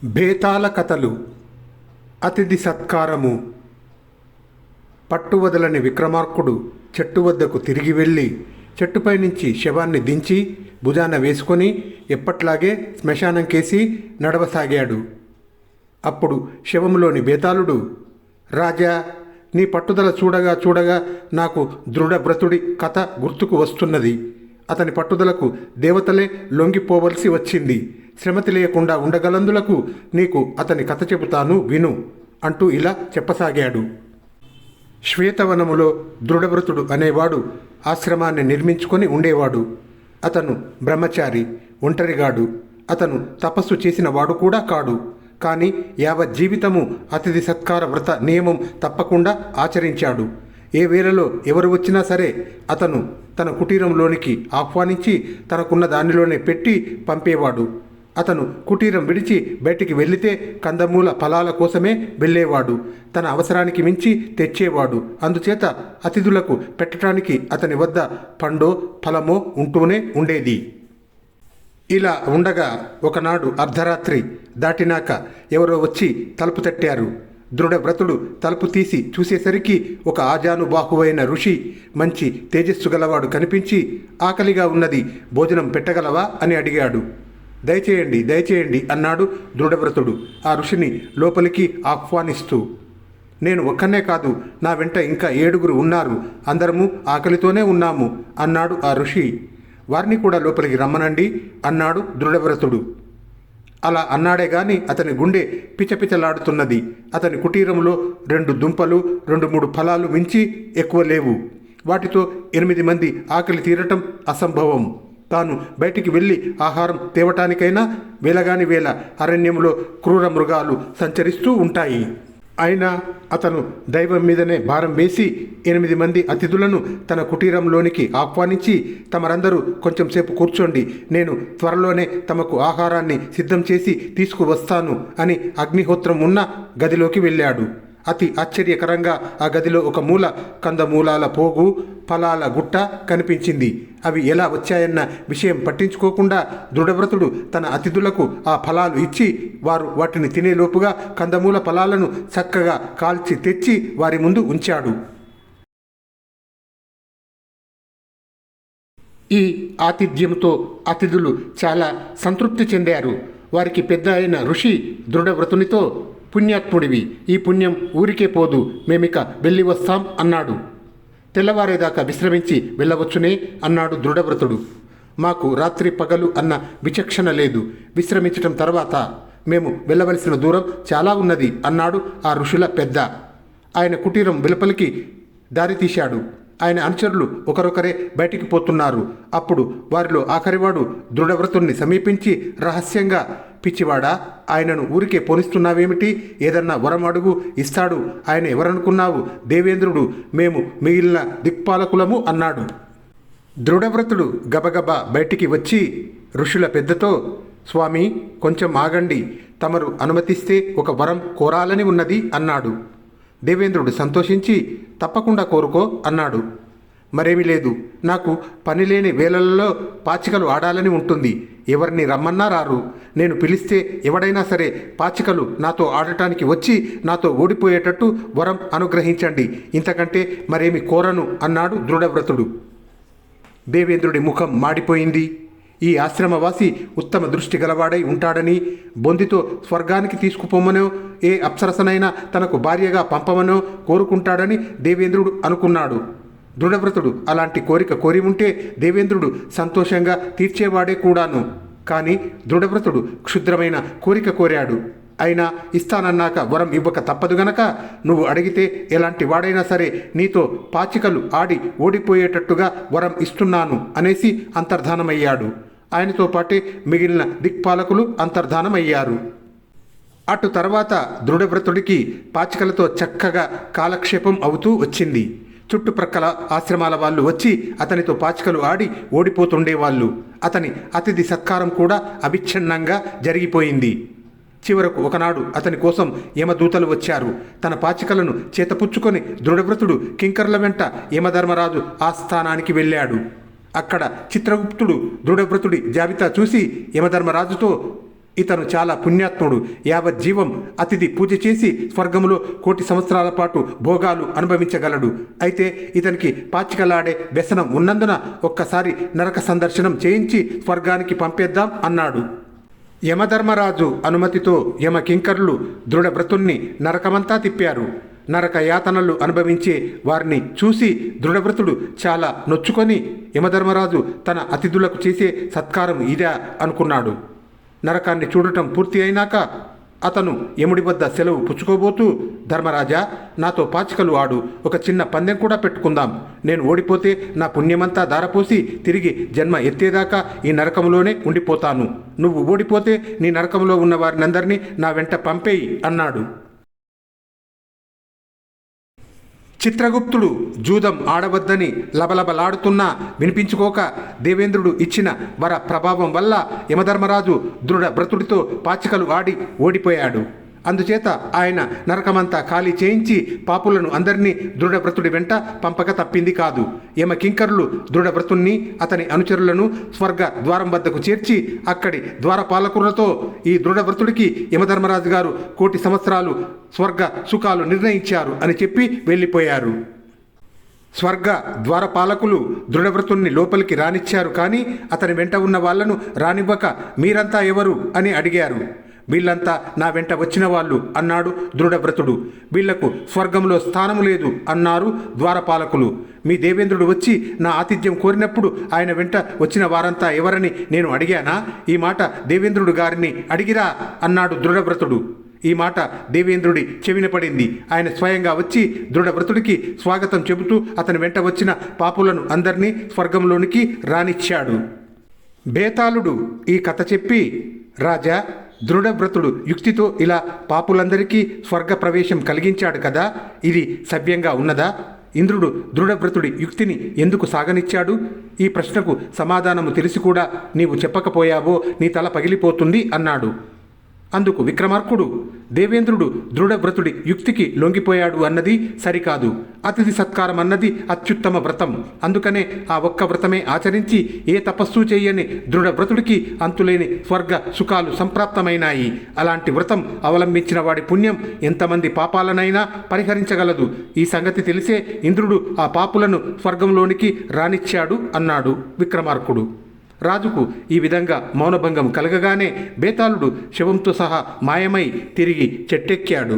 బేతాళ కథలు. అతిథి సత్కారము. పట్టువదలని విక్రమార్కుడు చెట్టు వద్దకు తిరిగి వెళ్ళి చెట్టుపై నుంచి శవాన్ని దించి భుజాన వేసుకొని ఎప్పట్లాగే శ్మశానం కేసి నడవసాగాడు. అప్పుడు శవములోని బేతాళుడు, రాజా, నీ పట్టుదల చూడగా చూడగా నాకు దృఢవ్రతుడి కథ గుర్తుకు వస్తున్నది. అతని పట్టుదలకు దేవతలే లొంగిపోవలసి వచ్చింది. శ్రమతి లేకుండా ఉండగలందులకు నీకు అతని కథ చెబుతాను, విను అంటూ ఇలా చెప్పసాగాడు. శ్వేతవనములో దృఢవ్రతుడు అనేవాడు ఆశ్రమాన్ని నిర్మించుకొని ఉండేవాడు. అతను బ్రహ్మచారి, ఒంటరిగాడు. అతను తపస్సు చేసిన వాడు కూడా కాడు. కానీ యావజ్జీవితము అతిథి సత్కార వ్రత నియమం తప్పకుండా ఆచరించాడు. ఏ వేళలో ఎవరు వచ్చినా సరే అతను తన కుటీరంలోనికి ఆహ్వానించి తనకున్న దానిలోనే పెట్టి పంపేవాడు. అతను కుటీరం విడిచి బయటికి వెళితే కందమూల ఫలాల కోసమే వెళ్ళేవాడు. తన అవసరానికి మించి తెచ్చేవాడు. అందుచేత అతిథులకు పెట్టడానికి అతని వద్ద పండో ఫలమో ఉంటూనే ఉండేది. ఇలా ఉండగా ఒకనాడు అర్ధరాత్రి దాటినాక ఎవరో వచ్చి తలుపు తట్టారు. దృఢవ్రతుడు తలుపు తీసి చూసేసరికి ఒక ఆజానుబాహువైన ఋషి, మంచి తేజస్సు గలవాడు కనిపించి, ఆకలిగా ఉన్నది, భోజనం పెట్టగలవా అని అడిగాడు. దయచేయండి, దయచేయండి అన్నాడు దృఢవ్రతుడు ఆ ఋషిని లోపలికి ఆహ్వానిస్తూ. నేను ఒక్కనే కాదు, నా వెంట ఇంకా 7 ఉన్నారు, అందరము ఆకలితోనే ఉన్నాము అన్నాడు ఆ ఋషి. వారిని కూడా లోపలికి రమ్మనండి అన్నాడు దృఢవ్రతుడు. అలా అన్నాడే గాని అతని గుండె పిచపిచలాడుతున్నది. అతని కుటీరంలో 2 దుంపలు 2-3 ఫలాలు మించి ఎక్కువ లేవు. వాటితో 8 మంది ఆకలి తీరటం అసంభవం. తాను బయటికి వెళ్ళి ఆహారం తేవటానికైనా వేలగాని వేల అరణ్యంలో క్రూర మృగాలు సంచరిస్తూ ఉంటాయి. అయినా అతను దైవం మీదనే భారం వేసి 8 మంది అతిథులను తన కుటీరంలోనికి ఆహ్వానించి, తమరందరూ కొంచెం సేపు కూర్చోండి, నేను త్వరలోనే తమకు ఆహారాన్ని సిద్ధం చేసి తీసుకువస్తాను అని అగ్నిహోత్రం ఉన్న గదిలోకి వెళ్ళాడు. అతి ఆశ్చర్యకరంగా ఆ గదిలో ఒక మూల కందమూలాల పోగు, ఫలాల గుట్ట కనిపించింది. అవి ఎలా వచ్చాయన్న విషయం పట్టించుకోకుండా దృఢవ్రతుడు తన అతిథులకు ఆ ఫలాలు ఇచ్చి, వారు వాటిని తినేలోపుగా కందమూల ఫలాలను చక్కగా కాల్చి తెచ్చి వారి ముందు ఉంచాడు. ఈ ఆతిథ్యంతో అతిథులు చాలా సంతృప్తి చెందారు. వారికి పెద్ద అయిన ఋషి దృఢవ్రతునితో, పుణ్యాత్ముడివి, ఈ పుణ్యం ఊరికే పోదు, మేమిక వెళ్ళి వస్తాం అన్నాడు. తెల్లవారేదాకా విశ్రమించి వెళ్ళవచ్చునే అన్నాడు దృఢవ్రతుడు. మాకు రాత్రి పగలు అన్న విచక్షణ లేదు, విశ్రమించటం తర్వాత మేము వెళ్ళవలసిన దూరం చాలా ఉన్నది అన్నాడు ఆ ఋషుల పెద్ద. ఆయన కుటీరం వెలుపలికి దారి తీశాడు. ఆయన అనుచరులు ఒకరొకరే బయటికి పోతున్నారు. అప్పుడు వారిలో ఆఖరివాడు దృఢవ్రతుణ్ణి సమీపించి రహస్యంగా, పిచ్చివాడా, ఆయనను ఊరికే పోనిస్తున్నావేమిటి? ఏదన్నా వరం అడుగు, ఇస్తాడు. ఆయన ఎవరనుకున్నావు? దేవేంద్రుడు, మేము మిగిలిన దిక్పాలకులము అన్నాడు. దృఢవ్రతుడు గబగబా బయటికి వచ్చి ఋషుల పెద్దతో, స్వామి, కొంచెం ఆగండి, తమరు అనుమతిస్తే ఒక వరం కోరాలని ఉన్నది అన్నాడు. దేవేంద్రుడు సంతోషించి, తప్పకుండా కోరుకో అన్నాడు. మరేమీ లేదు, నాకు పనిలేని వేళలలో పాచికలు ఆడాలని ఉంటుంది. ఎవరిని రమ్మన్నా రారు. నేను పిలిస్తే ఎవడైనా సరే పాచికలు నాతో ఆడటానికి వచ్చి నాతో ఓడిపోయేటట్టు వరం అనుగ్రహించండి, ఇంతకంటే మరేమి కోరను అన్నాడు దృఢవ్రతుడు. దేవేంద్రుడి ముఖం మాడిపోయింది. ఈ ఆశ్రమవాసి ఉత్తమ దృష్టి గలవాడై ఉంటాడని, బొందితో స్వర్గానికి తీసుకుపోమనో, ఏ అప్సరసనైనా తనకు భార్యగా పంపమనో కోరుకుంటాడని దేవేంద్రుడు అనుకున్నాడు. దృఢవ్రతుడు అలాంటి కోరిక కోరి ఉంటే దేవేంద్రుడు సంతోషంగా తీర్చేవాడే కూడాను. కానీ దృఢవ్రతుడు క్షుద్రమైన కోరిక కోరాడు. అయినా ఇస్తానన్నాక వరం ఇవ్వక తప్పదు గనక, నువ్వు అడిగితే ఎలాంటి వాడైనా సరే నీతో పాచికలు ఆడి ఓడిపోయేటట్టుగా వరం ఇస్తున్నాను అనేసి అంతర్ధానమయ్యాడు. ఆయనతో పాటే మిగిలిన దిక్పాలకులు అంతర్ధానమయ్యారు. అటు తర్వాత దృఢవ్రతుడికి పాచికలతో చక్కగా కాలక్షేపం అవుతూ వచ్చింది. చుట్టుప్రక్కల ఆశ్రమాల వాళ్ళు వచ్చి అతనితో పాచికలు ఆడి ఓడిపోతుండేవాళ్ళు. అతని అతిథి సత్కారం కూడా అవిచ్ఛిన్నంగా జరిగిపోయింది. చివరకు ఒకనాడు అతని కోసం యమదూతలు వచ్చారు. తన పాచికలను చేతపుచ్చుకొని దృఢవ్రతుడు కింకర్ల వెంట యమధర్మరాజు ఆస్థానానికి వెళ్ళాడు. అక్కడ చిత్రగుప్తుడు దృఢవ్రతుడి జాబితా చూసి యమధర్మరాజుతో, ఇతను చాలా పుణ్యాత్ముడు. యావజ్జీవం అతిథి పూజ చేసి స్వర్గములో 1,000,000 సంవత్సరాల పాటు భోగాలు అనుభవించగలడు. అయితే ఇతనికి పాచికలాడే వ్యసనం ఉన్నందున ఒక్కసారి నరక సందర్శనం చేయించి స్వర్గానికి పంపేద్దాం అన్నాడు. యమధర్మరాజు అనుమతితో యమకింకరులు దృఢవ్రతుణ్ణి నరకమంతా తిప్పారు. నరక యాతనలు అనుభవించే వారిని చూసి దృఢవ్రతుడు చాలా నొచ్చుకొని యమధర్మరాజు తన అతిథులకు చేసే సత్కారం ఇదా అనుకున్నాడు. నరకాన్ని చూడటం పూర్తి అయినాక అతను యముడి వద్ద సెలవు పుచ్చుకోబోతూ, ధర్మరాజా, నాతో పాచికలు ఆడు, ఒక చిన్న పందెం కూడా పెట్టుకుందాం. నేను ఓడిపోతే నా పుణ్యమంతా దారపోసి తిరిగి జన్మ ఎత్తేదాకా ఈ నరకంలోనే ఉండిపోతాను. నువ్వు ఓడిపోతే నీ నరకంలో ఉన్న వారినందరినీ నా వెంట పంపేయి అన్నాడు. చిత్రగుప్తుడు జూదం ఆడవద్దని లబలబలాడుతున్నా వినిపించుకోక దేవేంద్రుడు ఇచ్చిన వర ప్రభావం వల్ల యమధర్మరాజు దృఢవ్రతుడితో పాచికలు ఆడి ఓడిపోయాడు. అందుచేత ఆయన నరకమంతా ఖాళీ చేయించి పాపులను అందరినీ దృఢవ్రతుడి వెంట పంపక తప్పింది కాదు. యమకింకరులు దృఢవ్రతుణ్ణి అతని అనుచరులను స్వర్గ ద్వారం వద్దకు చేర్చి అక్కడి ద్వారపాలకులతో, ఈ దృఢవ్రతుడికి యమధర్మరాజు గారు 1,000,000 సంవత్సరాలు స్వర్గ సుఖాలు నిర్ణయించారు అని చెప్పి వెళ్ళిపోయారు. స్వర్గ ద్వారపాలకులు దృఢవ్రతుణ్ణి లోపలికి రానిచ్చారు. కానీ అతని వెంట ఉన్న వాళ్లను రానివ్వక, మీరంతా ఎవరు అని అడిగారు. వీళ్ళంతా నా వెంట వచ్చిన వాళ్ళు అన్నాడు దృఢవ్రతుడు. వీళ్లకు స్వర్గంలో స్థానము లేదు అన్నారు ద్వారపాలకులు. మీ దేవేంద్రుడు వచ్చి నా ఆతిథ్యం కోరినప్పుడు ఆయన వెంట వచ్చిన వారంతా ఎవరని నేను అడిగానా? ఈ మాట దేవేంద్రుడు గారిని అడిగిరా అన్నాడు దృఢవ్రతుడు. ఈ మాట దేవేంద్రుడి చెవిన పడింది. ఆయన స్వయంగా వచ్చి దృఢవ్రతుడికి స్వాగతం చెబుతూ అతని వెంట వచ్చిన పాపులను అందరినీ స్వర్గంలోనికి రానిచ్చాడు. బేతాళుడు ఈ కథ చెప్పి, రాజా, దృఢవ్రతుడు యుక్తితో ఇలా పాపులందరికీ స్వర్గ ప్రవేశం కలిగించాడు కదా, ఇది సవ్యంగా ఉన్నదా? ఇంద్రుడు దృఢవ్రతుడి యుక్తిని ఎందుకు సాగనిచ్చాడు? ఈ ప్రశ్నకు సమాధానము తెలిసి కూడా నీవు చెప్పకపోయావో నీ తల పగిలిపోతుంది అన్నాడు. అందుకు విక్రమార్కుడు, దేవేంద్రుడు దృఢవ్రతుడి యుక్తికి లొంగిపోయాడు అన్నది సరికాదు. అతిథి సత్కారం అన్నది అత్యుత్తమ వ్రతం. అందుకనే ఆ ఒక్క వ్రతమే ఆచరించి ఏ తపస్సు చేయని దృఢవ్రతుడికి అంతులేని స్వర్గ సుఖాలు సంప్రాప్తమైనాయి. అలాంటి వ్రతం అవలంబించిన వాడి పుణ్యం ఎంతమంది పాపాలనైనా పరిహరించగలదు. ఈ సంగతి తెలిసే ఇంద్రుడు ఆ పాపులను స్వర్గంలోనికి రానిచ్చాడు అన్నాడు విక్రమార్కుడు. రాజుకు ఈ విధంగా మౌనభంగం కలగగానే బేతాళుడు శవంతో సహా మాయమై తిరిగి చెట్టెక్కాడు.